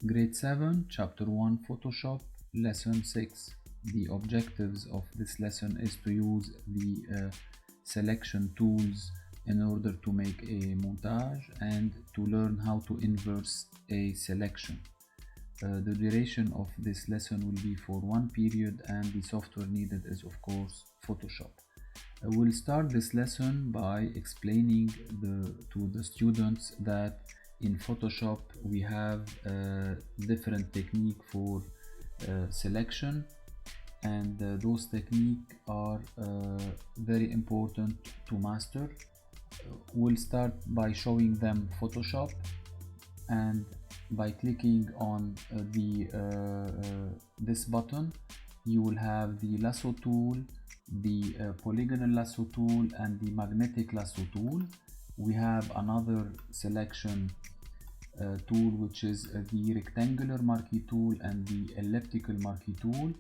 Grade 7, Chapter 1, Photoshop, Lesson 6. The objectives of this lesson is to use the selection tools in order to make a montage and to learn how to inverse a selection. The duration of this lesson will be for one period, and the software needed is of course Photoshop. We'll start this lesson by explaining to the students that in Photoshop we have a different technique for selection, and those techniques are very important to master. We'll start by showing them Photoshop, and by clicking on this button you will have the lasso tool, the polygonal lasso tool, and the magnetic lasso tool. We have another selection tool, which is the rectangular marquee tool and the elliptical marquee tool,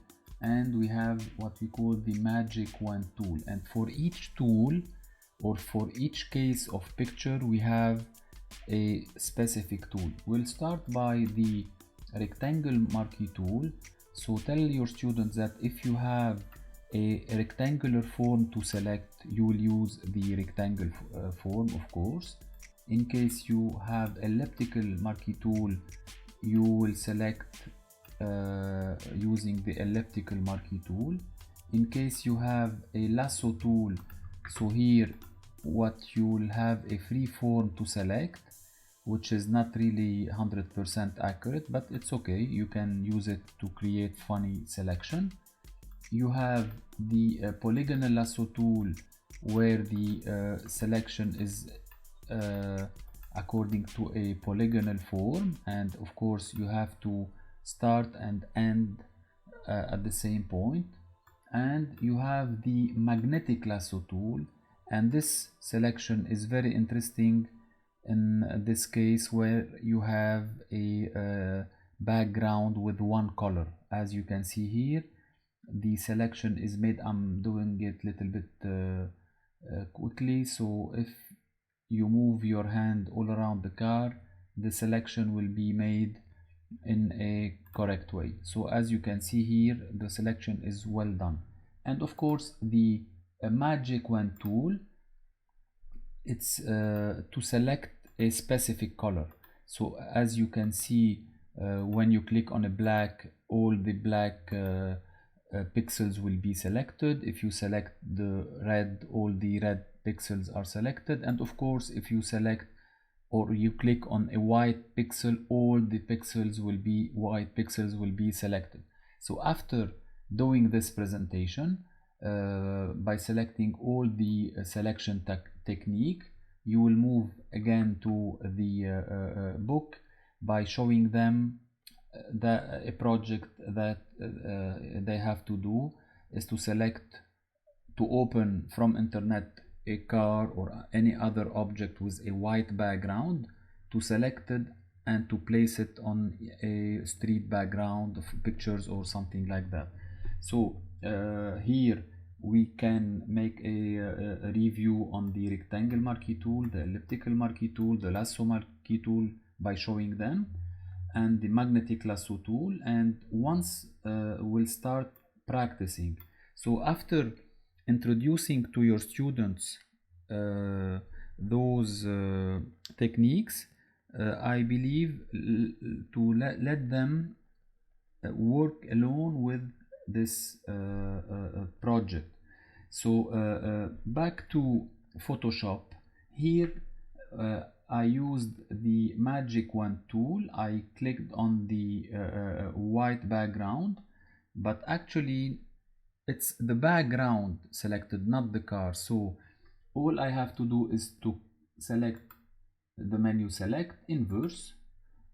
and we have what we call the magic wand tool. And for each tool or for each case of picture we have a specific tool. We'll start by the rectangle marquee tool. So tell your students that if you have a rectangular form to select, you will use the rectangle form, of course. In case you have elliptical marquee tool, you will select using the elliptical marquee tool. In case you have a lasso tool, so here what you will have a free form to select, which is not really 100% accurate, but it's okay, you can use it to create funny selection. You have the polygonal lasso tool, where the selection is according to a polygonal form, and of course you have to start and end at the same point. And you have the magnetic lasso tool, and this selection is very interesting in this case, where you have a background with one color. As you can see here, the selection is made. I'm doing it a little bit quickly, so if you move your hand all around the car, the selection will be made in a correct way. So as you can see here, the selection is well done. And of course the magic wand tool, it's to select a specific color. So as you can see, when you click on a black, all the black pixels will be selected. If you select the red, all the red pixels are selected. And of course if you select or you click on a white pixel, all the pixels will be white pixels will be selected. So after doing this presentation, by selecting all the selection technique, you will move again to the book by showing them a project that they have to do is to select, to open from internet a car or any other object with a white background, to select it and to place it on a street background of pictures or something like that. So here we can make a review on the rectangle marquee tool, the elliptical marquee tool, the lasso marquee tool by showing them, and the magnetic lasso tool. And once we'll start practicing. So after introducing to your students those techniques, I believe to let them work alone with this project. So back to Photoshop. Here I used the magic wand tool. I clicked on the white background, but actually it's the background selected, not the car. So all I have to do is to select the menu, select inverse,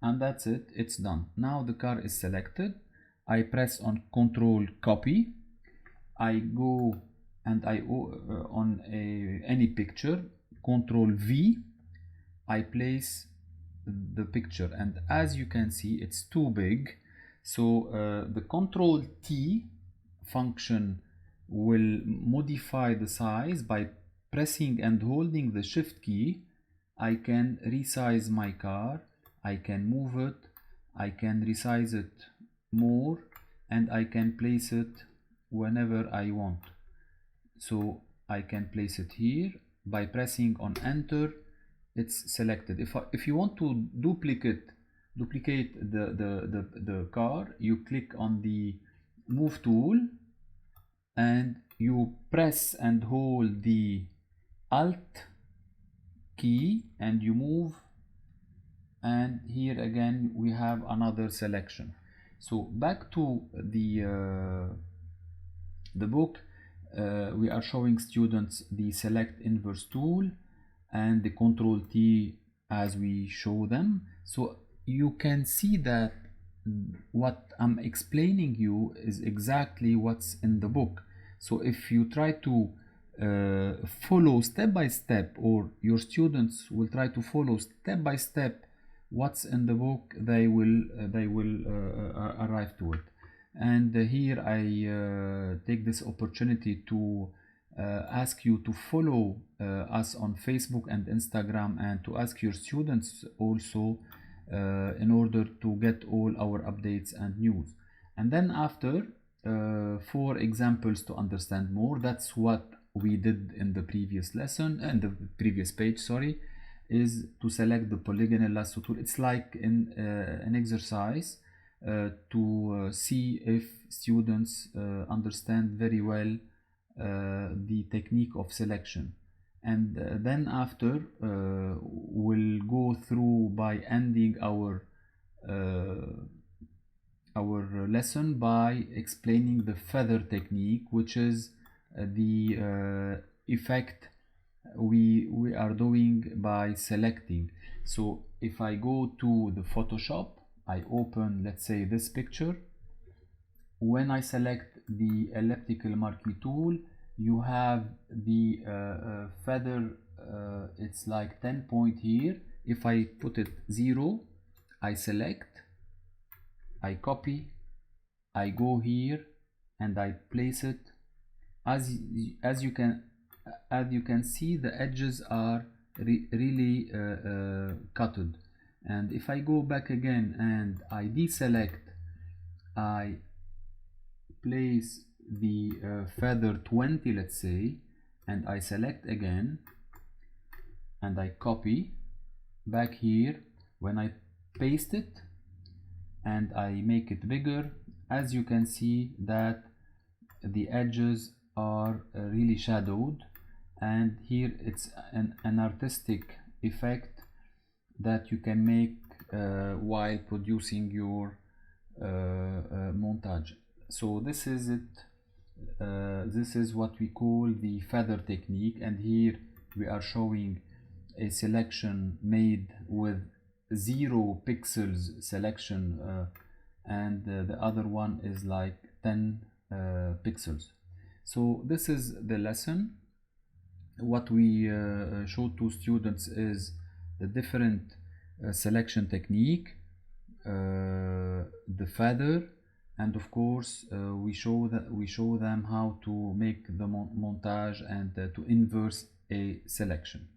and that's it, it's done. Now the car is selected. I press on Control copy. I go and I on any picture, Control V, I place the picture, and as you can see it's too big. So the Control T function will modify the size. By pressing and holding the Shift key, I can resize my car, I can move it, I can resize it more, and I can place it whenever I want. So I can place it here by pressing on enter. It's selected. If you want to duplicate the car, you click on the move tool and you press and hold the alt key and you move, and here again we have another selection. So back to the book, we are showing students the select inverse tool and the Control T as we show them. So you can see that what I'm explaining you is exactly what's in the book. So if you try to follow step by step, or your students will try to follow step by step what's in the book, they will arrive to it. And here I take this opportunity to ask you to follow us on Facebook and Instagram, and to ask your students also in order to get all our updates and news. And then after, 4 examples to understand more. That's what we did in the previous lesson, and the previous page, sorry, is to select the polygonal lasso tool. It's like an exercise to see if students understand very well the technique of selection. And then after, we'll go through by ending our lesson by explaining the feather technique, which is the effect we are doing by selecting. So if I go to the Photoshop, I open, let's say, this picture. When I select the elliptical marquee tool, you have the feather, it's like 10 point here. If I put it 0, I select, I copy, I go here and I place it. As you can see, the edges are really cutted. And if I go back again and I deselect, I place the feather 20, let's say, and I select again and I copy back here. When I paste it and I make it bigger, as you can see that the edges are really shadowed, and here it's an artistic effect that you can make while producing your montage. So this is it. This is what we call the feather technique, and here we are showing a selection made with 0 pixels selection, and the other one is like 10 pixels. So this is the lesson. What we showed to students is the different selection technique, the feather, and of course we show them how to make the montage and to inverse a selection.